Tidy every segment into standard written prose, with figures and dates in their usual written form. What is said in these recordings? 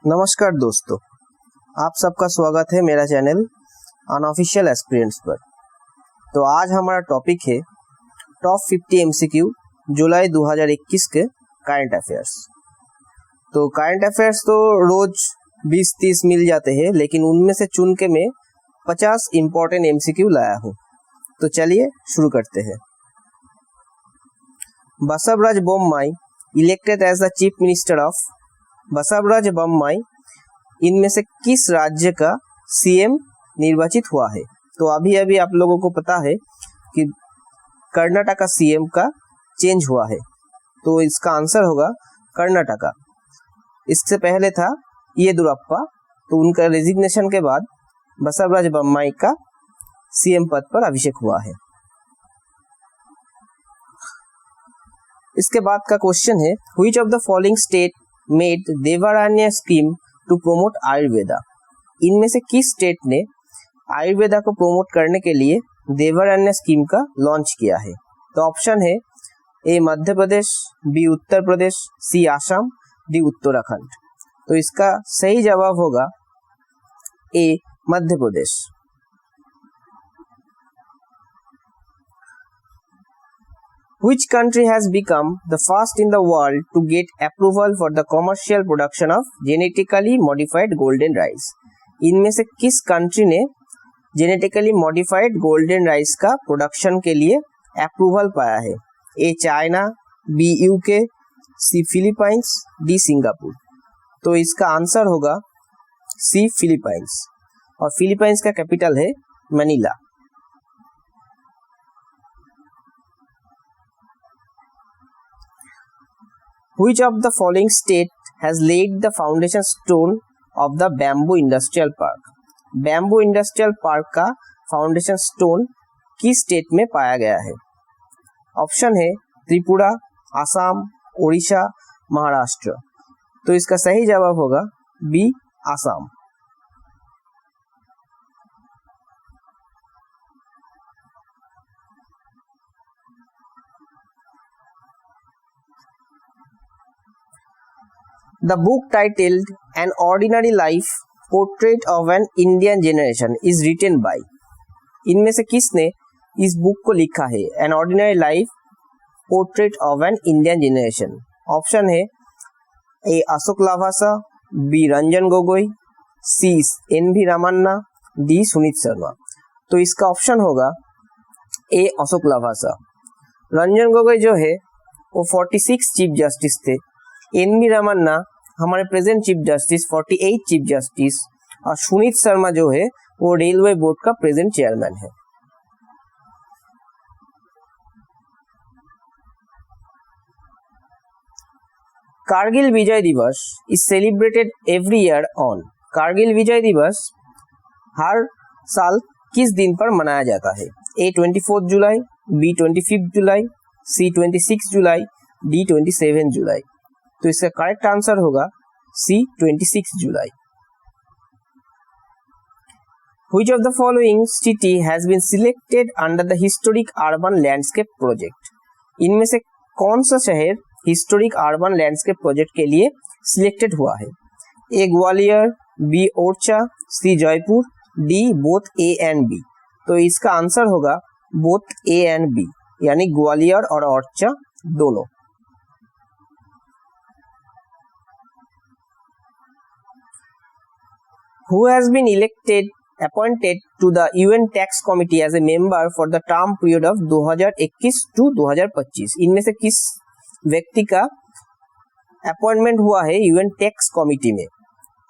नमस्कार दोस्तों, आप सबका स्वागत है मेरा चैनल अनऑफिशियल एस्पिरेंट्स पर। तो आज हमारा टॉपिक है टॉप 50 एमसीक्यू जुलाई 2021 के करंट अफेयर्स। तो करंट अफेयर्स तो रोज 20-30 मिल जाते हैं, लेकिन उनमें से चुन के मैं 50 इम्पोर्टेंट एमसीक्यू लाया हूँ। तो चलिए शुरू करते हैं। Basavaraj Bommai elected as the chief minister of Basavaraj Bommai इनमें से किस राज्य का सीएम निर्वाचित हुआ है? तो अभी अभी आप लोगों को पता है कि कर्नाटक का सीएम का चेंज हुआ है, तो इसका आंसर होगा कर्नाटका। इससे पहले था येदुरप्पा, तो उनका रेजिग्नेशन के बाद बसवराज बोम्माई का सीएम पद पर अभिषेक हुआ है। इसके बाद का क्वेश्चन है, which of the following state made देवरान्य स्कीम टू प्रमोट आयुर्वेदा? इनमें से किस स्टेट ने आयुर्वेदा को प्रमोट करने के लिए देवरान्य स्कीम का लॉन्च किया है? तो ऑप्शन है ए मध्य प्रदेश, बी उत्तर प्रदेश, सी आसाम, डी उत्तराखंड। तो इसका सही जवाब होगा ए मध्य प्रदेश। Which country has become the first in the world to get approval for the commercial production of genetically modified golden rice? इनमें से किस कंट्री ने जेनेटिकली मॉडिफाइड गोल्डन राइस का प्रोडक्शन के लिए अप्रूवल पाया है? A China, B UK, C Philippines, D Singapore. तो इसका आंसर होगा सी फिलीपाइंस, और फिलीपाइंस का कैपिटल है Manila. Which of the following state has laid the foundation stone of the bamboo industrial park? Bamboo industrial park का foundation stone किस state में पाया गया है? ऑप्शन है त्रिपुरा, आसाम, ओडिशा, महाराष्ट्र। तो इसका सही जवाब होगा B Assam. The book titled An Ordinary Life Portrait of an Indian Generation is written by, इनमें से किसने इस बुक को लिखा है? An Ordinary Life Portrait of an Indian Generation। Option है ए अशोक लावासा, बी रंजन गोगोई, सी एन.वी. रामन्ना, डी सुनीत शर्मा। तो इसका ऑप्शन होगा ए अशोक लावासा। रंजन गोगोई जो है वो 46 चीफ जस्टिस थे। एन.वी. रामन्ना हमारे present chief justice 48 chief justice, और सुनीत शर्मा जो है वो रेलवे बोर्ड का प्रेजेंट चेयरमैन है। Kargil Vijay Diwas is celebrated every year on. Kargil Vijay Diwas हर साल किस दिन पर मनाया जाता है? ए 24 जुलाई, बी 25 जुलाई, सी 26 जुलाई, डी 27 जुलाई। तो इसका करेक्ट आंसर होगा सी 26 जुलाई। Which of the following city has been selected under the historic urban landscape project? इनमें से कौन सा शहर हिस्टोरिक अर्बन लैंडस्केप प्रोजेक्ट के लिए सिलेक्टेड हुआ है? A Gwalior, B Orchha, C Jaipur, D both A and B. तो इसका आंसर होगा बोथ ए एंड बी, यानी ग्वालियर और ओरछा दोनों। Who has been appointed to the UN Tax Committee as a member for the term period of 2021 to 2025? इनमें से किस व्यक्ति का अपॉइंटमेंट हुआ है यूएन टैक्स कमिटी में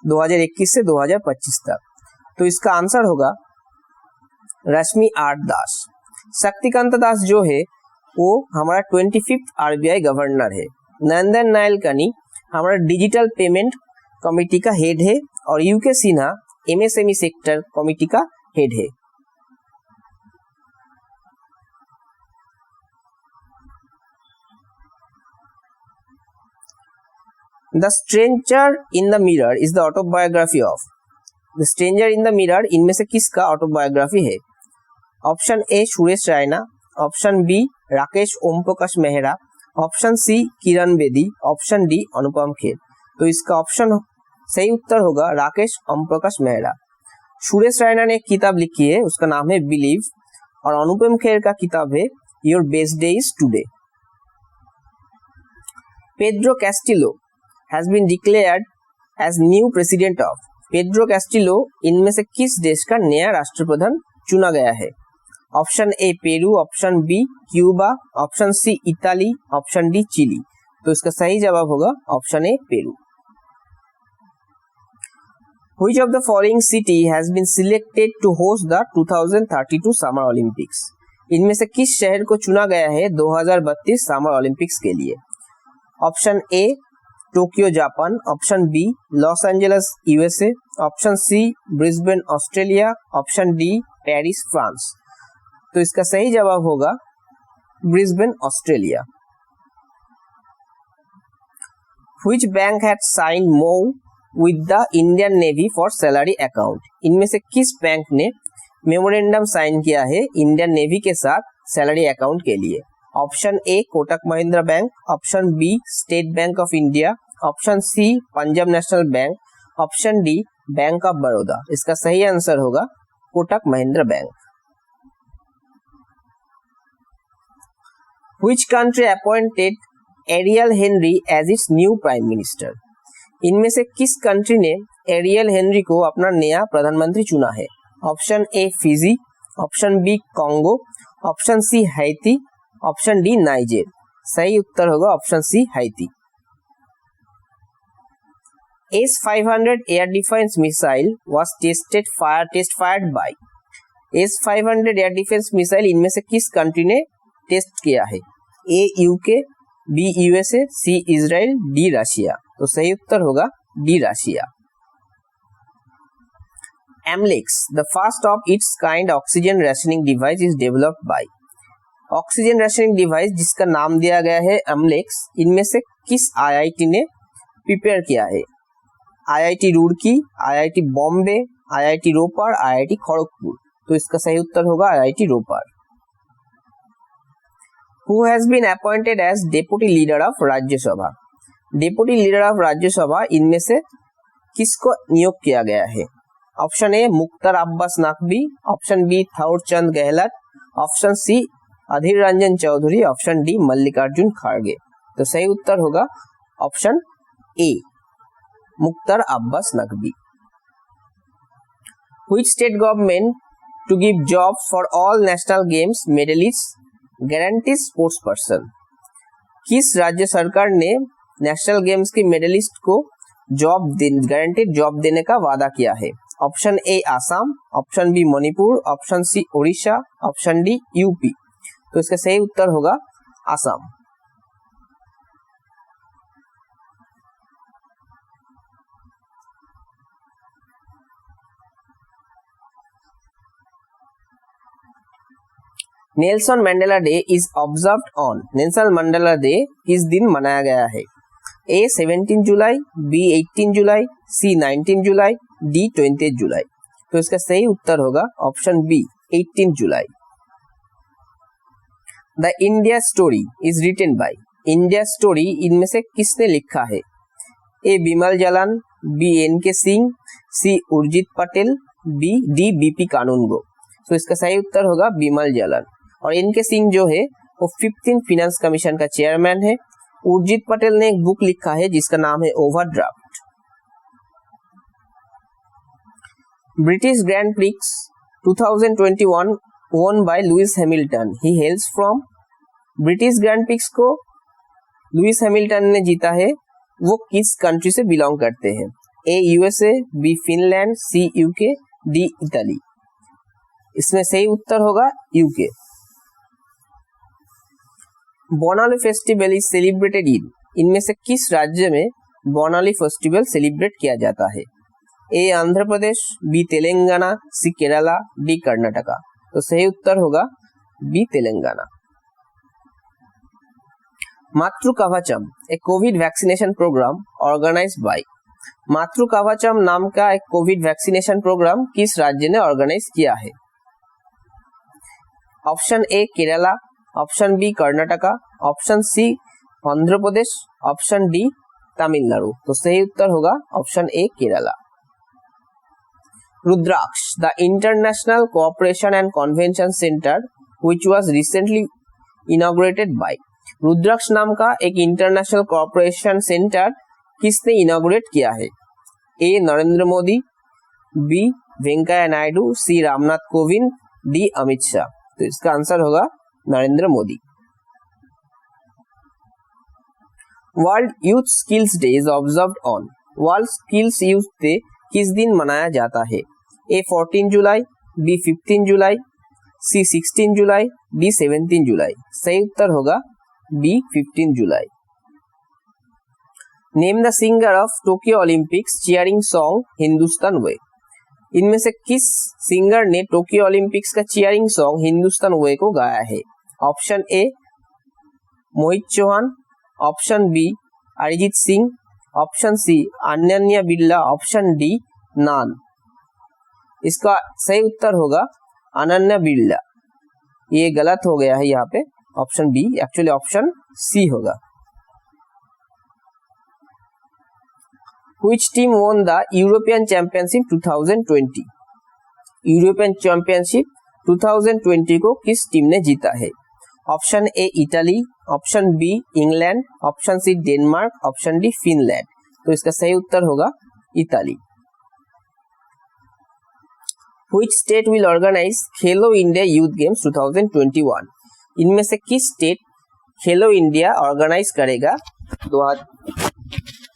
2021 से 2025 तक? तो इसका आंसर होगा रश्मि आर दास। शक्तिकांत दास जो है वो हमारा 25th आरबीआई गवर्नर है। नंदन नायलकनी हमारा डिजिटल पेमेंट कमिटी का हेड है, और U K Sinha MSME sector committee का हेड है। The stranger in the mirror is the autobiography of. The stranger in the mirror इनमें से किसका ऑटोबायोग्राफी है? Option A Suresh Raina, option B Rakesh Om Prakash Mehra, option C Kiran Bedi, option D Anupam Kher. तो इसका ऑप्शन सही उत्तर होगा राकेश ओमप्रकाश मेहरा। सुरेश रैना ने एक किताब लिखी है, उसका नाम है बिलीव, और अनुपम खेर का किताब है your best day is today. Pedro Castillo has been declared as new president of. Pedro Castillo इनमें से किस देश का नया राष्ट्रप्रधान चुना गया है? Option A Peru, option B Cuba, option C Italy, option D Chile. तो इसका सही जवाब होगा option A Peru. Which of the following city has been selected to host the 2032 Summer Olympics? इनमें से किस शहर को चुना गया है 2032 समर ओलंपिक्स के लिए? Option A Tokyo Japan, option B Los Angeles USA, option C Brisbane Australia, option D Paris France. तो इसका सही जवाब होगा Brisbane Australia. Which bank had signed MoU with the Indian Navy for salary account? इनमें से किस bank ने memorandum sign किया है इंडियन नेवी के साथ सैलरी अकाउंट के लिए? Option A Kotak Mahindra Bank, option B State Bank of India, option C Punjab National Bank, option D Bank of Baroda. इसका सही आंसर होगा Kotak Mahindra Bank. Which country appointed Ariel Henry as its new prime minister? इनमें से किस country ने aerial Henry को अपना नया प्रधानमंत्री चुना है? Option A Fiji, option B Congo, option C Haiti, option D Niger. सही उत्तर होगा option C Haiti. S-500 air defence missile was test fired by. S-500 air defence missile इनमें से किस कंट्री ने टेस्ट किया है? A UK, B USA, C Israel, D Russia. तो सही उत्तर होगा D Russia. AMLEX the first of its kind oxygen rationing device is developed by. Oxygen rationing device जिसका नाम दिया गया है एमलेक्स, इनमें से किस आईआईटी ने प्रिपेयर किया है? IIT Roorkee, IIT Bombay, IIT Ropar, IIT Kharagpur. तो इसका सही उत्तर होगा IIT Ropar. Who has been appointed as deputy leader of राज्य सभा? डेप्यूटी लीडर ऑफ राज्यसभा इनमें से किसको नियुक्त किया गया है? Option A Mukhtar Abbas Naqvi, option B Thawar Chand Gehlot, option C Adhir Ranjan Chowdhury, option D Mallikarjun खड़गे। तो सही उत्तर होगा option A Mukhtar Abbas Naqvi. Which state government to give jobs for all national games medalists guarantees sports person? किस राज्य सरकार ने नेशनल गेम्स के मेडलिस्ट को गारंटेड जॉब देने का वादा किया है? Option A Assam, option B Manipur, option C Orissa, option D UP. तो इसका सही उत्तर होगा Assam. Nelson Mandela Day is observed on. Nelson Mandela Day किस दिन मनाया गया है? ए 17 जुलाई, बी 18 जुलाई, सी 19 जुलाई, डी 20 जुलाई। तो इसका सही उत्तर होगा ऑप्शन बी 18 जुलाई। The India story is written by. India story इनमें से किसने लिखा है? A Bimal Jalan, B N K. Singh, C Urjit Patel, D BP Kanungo. तो इसका सही उत्तर होगा बिमल जालान। और एन.के. सिंह जो है वो 15th फिनेंस कमीशन का चेयरमैन है। उर्जित पटेल ने एक बुक लिखा है जिसका नाम है overdraft. British grand prix 2021 won by Lewis Hamilton. He हेल्स from. British grand prix को लुइस हैमिल्टन ने जीता है, वो किस कंट्री से बिलोंग करते हैं? A USA, B Finland, C UK, D Italy. इसमें सही उत्तर होगा UK. Bonalu festival is celebrated in. इनमें से किस राज्य में बोनाली फेस्टिवल सेलिब्रेट किया जाता है? A Andhra Pradesh, B Telangana, C Kerala, D Karnataka. तो सही उत्तर होगा B Telangana. Matru Kavacham a covid vaccination programme organised by. Matru Kavacham नाम का एक कोविड वैक्सीनेशन प्रोग्राम किस राज्य ने ऑर्गेनाइज किया है? Option A Kerala, option B Karnataka, option C Andhra Pradesh, option D Tamil Nadu. तो सही उत्तर होगा option A Kerala. Rudraksh, the international cooperation and convention centre which was recently inaugurated by. Rudraksh नाम का एक इंटरनेशनल कोऑपरेशन सेंटर किसने इनॉग्रेट किया है? A Narendra Modi, B Venkaiah Naidu, C Ramnath Kovind, D Amit Shah. तो इसका आंसर होगा Narendra Modi. World youth skills day is observed on. World skills youth day किस दिन मनाया जाता है? ए 14 जुलाई, बी 15 जुलाई, सी 16 जुलाई, डी 17 जुलाई। सही उत्तर होगा बी 15 जुलाई। Name the singer of Tokyo Olympics cheering song Hindustan way. इनमें से किस सिंगर ने टोक्यो ओलंपिक्स का चीयरिंग सॉन्ग हिंदुस्तान वे को गाया है? Option A Mohit Chauhan, option B Arijit Singh, option C Ananya Birla, option D none. इसका सही उत्तर होगा अनन्या बिरला। ये गलत हो गया है यहाँ पे, option B, actually option C होगा। Which team won the European Championship 2020? European championship 2020 को किस टीम ने जीता है? Option A Italy, option B England, option C Denmark, option D Finland. तो इसका सही उत्तर होगा Italy. Which state will organize Khelo India youth games 2021? इनमें से किस स्टेट खेलो इंडिया ऑर्गेनाइज करेगा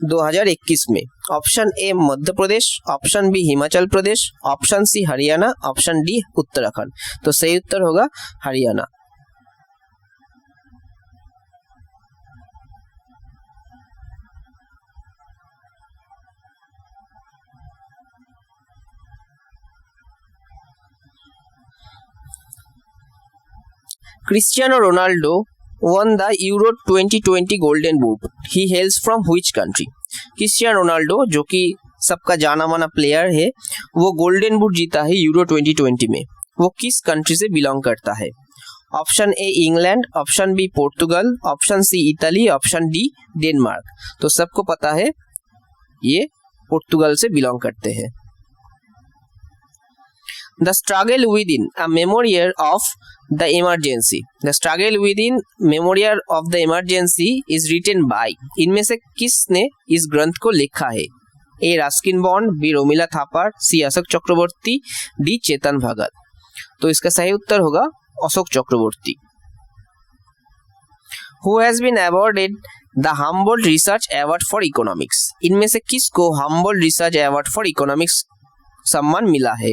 2021 में? Option A Madhya Pradesh, option B Himachal Pradesh, option C Haryana, option D Uttarakhand. तो सही उत्तर होगा Haryana. Cristiano Ronaldo won the Euro 2020 Golden Boot. He hails from which country? Cristiano Ronaldo जो कि सबका जाना माना प्लेयर है, वो गोल्डन बूट जीता है यूरो 2020 में। वो किस कंट्री से बिलोंग करता है? Option A England, option B Portugal, option C Italy, option D Denmark. तो सबको पता है ये पोर्तुगल से बिलोंग करते हैं। The struggle within a memorial of the emergency. The struggle within memorial of the emergency is written by. इनमें से किसने इस ग्रंथ को लिखा है? A Ruskin Bond, B Romila Thapar, C Ashok Chakravarti, D Chetan Bhagat. तो इसका सही उत्तर होगा अशोक चक्रवर्ती। Who has been awarded the Humboldt Research Award for Economics? इनमें से किसको Humboldt Research Award for Economics सम्मान मिला है?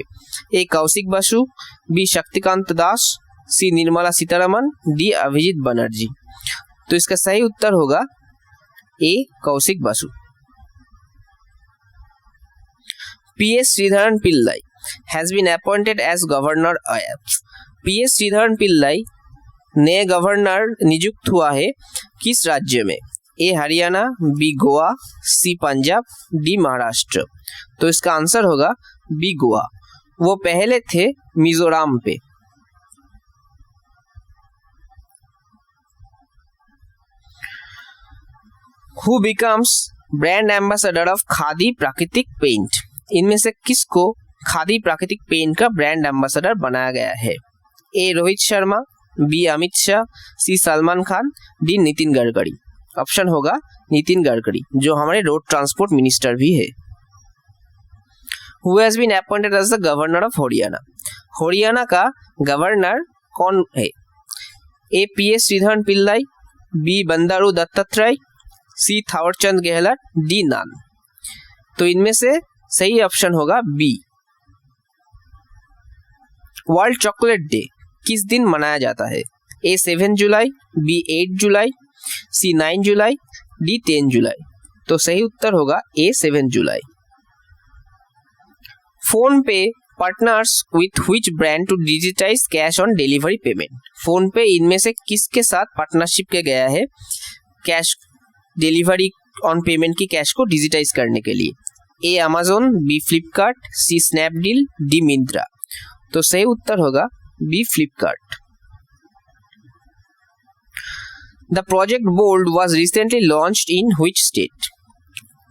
A Kaushik Basu, B Shaktikanta Das, C Nirmala Sitharaman, D Abhijit Banerjee. तो इसका सही उत्तर होगा A Kaushik Basu. P S Sreedharan Pillai has been appointed as governor of. P S Sreedharan Pillai नए गवर्नर नियुक्त हुआ है किस राज्य में? A Haryana, B Goa, C Punjab, D Maharashtra. तो इसका आंसर होगा बी गोवा। वो पहले थे मिजोरम पे। Who becomes brand ambassador of khadi प्राकृतिक पेंट? इनमें से किसको खादी प्राकृतिक पेंट का ब्रांड एम्बेसडर बनाया गया है? ए रोहित शर्मा, बी अमित शाह, सी सलमान खान, डी नितिन गडकरी। ऑप्शन होगा नितिन गडकरी जो हमारे रोड ट्रांसपोर्ट मिनिस्टर भी है। Who has been appointed as the governor of Haryana? Haryana का गवर्नर कौन है? ए पीएस श्रीधरन पिल्लाई, बी बंदारू दत्तात्रेय, सी थावरचंद गहलोत, डी नान। तो इनमें से सही ऑप्शन होगा बी। वर्ल्ड चॉकलेट डे किस दिन मनाया जाता है? ए 7 जुलाई, बी 8 जुलाई, सी 9 जुलाई, डी 10 जुलाई। तो सही उत्तर होगा ए 7 जुलाई। PhonePe partners with which brand to digitize cash on delivery payment? PhonePe इनमें से किसके साथ पार्टनरशिप किया गया है कैश डिलीवरी ऑन पेमेंट की कैश को डिजिटाइज करने के लिए? A Amazon, B Flipkart, C Snapdeal, D Myntra. तो सही उत्तर होगा B Flipkart. The project bold was recently launched in which state?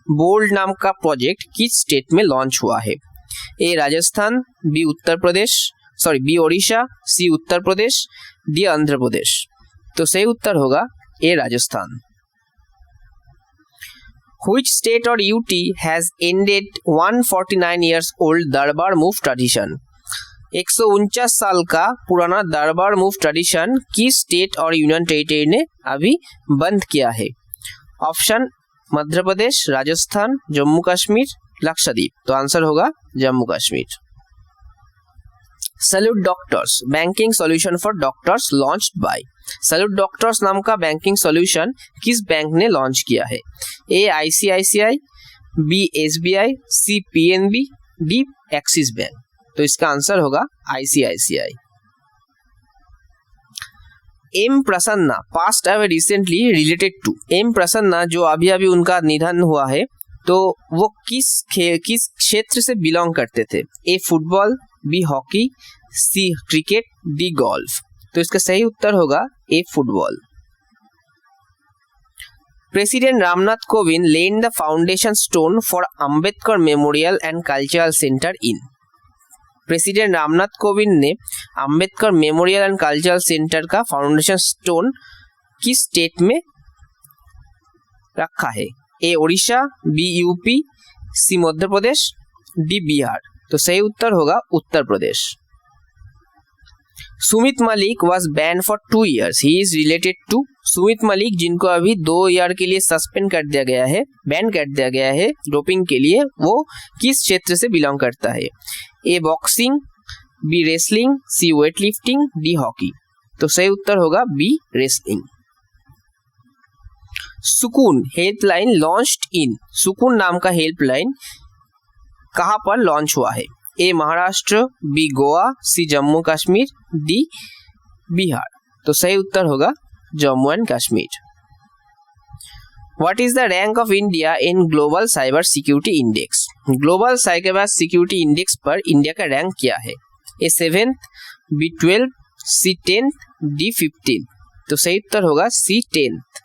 Bold नाम का प्रोजेक्ट किस स्टेट में लॉन्च हुआ है? A Rajasthan, B Uttar Pradesh, B Odisha, C Uttar Pradesh, D Andhra Pradesh. तो सही उत्तर होगा A Rajasthan. Which state or UT has ended 149 years old दरबार मूव ट्रेडिशन? 149 साल का पुराना दरबार मूव ट्रेडिशन किस स्टेट और यूनियन टेरिटरी ने अभी बंद किया है? ऑप्शन मध्य प्रदेश, राजस्थान, जम्मू कश्मीर, लक्षद्वीप। तो आंसर होगा Jammu Kashmir. Salute doctors banking solution for doctors launched by. Salute doctors नाम का बैंकिंग सॉल्यूशन किस बैंक ने लॉन्च किया है? ए आईसीआईसीआई, बी एसबीआई, सी पीएनबी, डी एक्सिस बैंक। तो इसका आंसर होगा ICICI. M Prasanna passed away recently related to. M Prasanna जो अभी अभी उनका निधन हुआ है, तो वो किस क्षेत्र से बिलोंग करते थे? A football, B hockey, C cricket, D golf. तो इसका सही उत्तर होगा A football. President Ramnath Kovind laid the foundation stone for Ambedkar memorial and cultural centre in. President Ramnath Kovind ने Ambedkar memorial and cultural centre का फाउंडेशन स्टोन किस स्टेट में रखा है? A Odisha, B UP, C Madhya Pradesh, D Bihar. तो सही उत्तर होगा Uttar Pradesh. Sumit Malik was ban for 2 years। He is related to. Sumit Malik जिनको अभी 2 year के लिए सस्पेंड कर दिया गया है, बैन कर दिया गया है डोपिंग के लिए, वो किस क्षेत्र से बिलोंग करता है? ए बॉक्सिंग, बी रेसलिंग, सी वेट लिफ्टिंग, डी हॉकी। तो सही उत्तर होगा बी रेसलिंग। सुकून हेल्पलाइन लॉन्च्ड इन। सुकून नाम का हेल्पलाइन कहां पर लॉन्च हुआ है? ए महाराष्ट्र, बी गोवा, सी जम्मू कश्मीर, डी बिहार। तो सही उत्तर होगा Jammu and Kashmir. What is the rank of India in global cyber security index? Global cyber security index पर इंडिया का रैंक क्या है? ए 7th, B 12th, C 10th, D 15th। तो सही उत्तर होगा C 10th।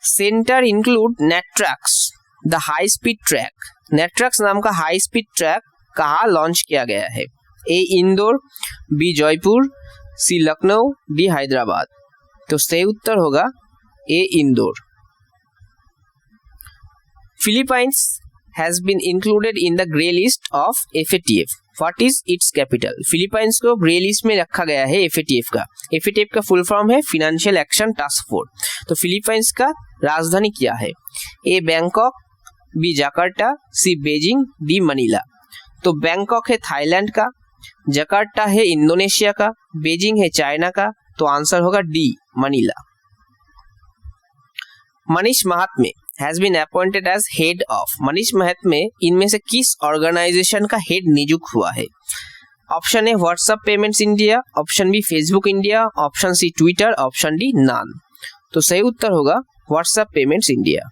Centre include NATRAX the high speed track. NATRAX नाम का हाई स्पीड ट्रैक कहाँ लॉन्च किया गया है? A Indore, B Jaipur, C Lucknow, D Hyderabad. तो सही उत्तर होगा A Indore. Philippines has been included in the grey list of FATF। What is its capital? Philippines को ग्रे लिस्ट में रखा गया है FATF का। FATF का फुल फॉर्म है फिनेंशियल एक्शन टास्क फोर्स। तो फिलीपाइंस का राजधानी क्या है? A Bangkok, B Jakarta, C Beijing, D Manila. तो बैंकॉक है थाईलैंड का, जकार्ता है इंडोनेशिया का, बेजिंग है चाइना का। तो आंसर होगा D Manila. Manish Mahatme has been appointed as head of. Manish Mahatme इनमें से किस ऑर्गेनाइजेशन का हेड नियुक्त हुआ है? Option A WhatsApp payments India, option B Facebook India, option C Twitter, option D none. तो सही उत्तर होगा WhatsApp payments India.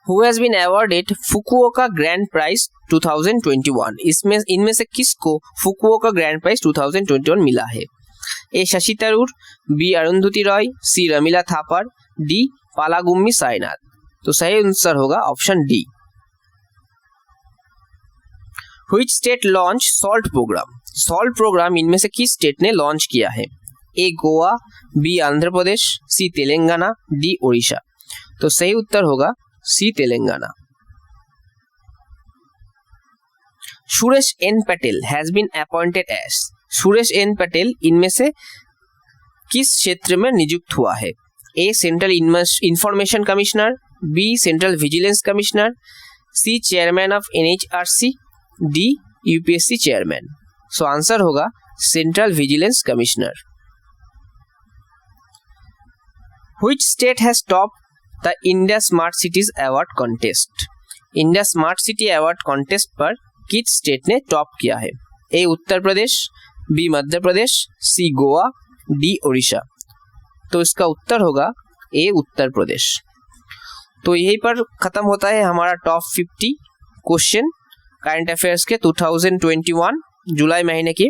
Who has been awarded Fukuoka grand prize 2021? इनमें से किसको फुकुओका ग्रैंड प्राइज 2021 मिला है? A Shashi Tharoor, B Arundhati Roy, C Romila Thapar, D Palagummi Sainath. तो सही आंसर होगा option D. Which state launch salt programme? Salt programme इनमें से किस स्टेट ने लॉन्च किया है? A Goa, B Andhra Pradesh, C Telangana, D Odisha. तो सही उत्तर होगा C Telangana. Suresh N Patel has been appointed as. Suresh N Patel इनमें से किस क्षेत्र में नियुक्त हुआ है? ए central information commissioner, B central vigilance commissioner, C chairman of NHRC, D UPSC chairman. So answer होगा central vigilance commissioner. Which state has topped the India smart cities award contest? India smart city award contest पर किस state ने top किया है? A Uttar Pradesh, B Madhya Pradesh, C Goa, D Odisha. तो इसका उत्तर होगा ए उत्तर प्रदेश। तो यहीं पर खत्म होता है हमारा टॉप 50 क्वेश्चन करंट अफेयर्स के 2021 जुलाई महीने के।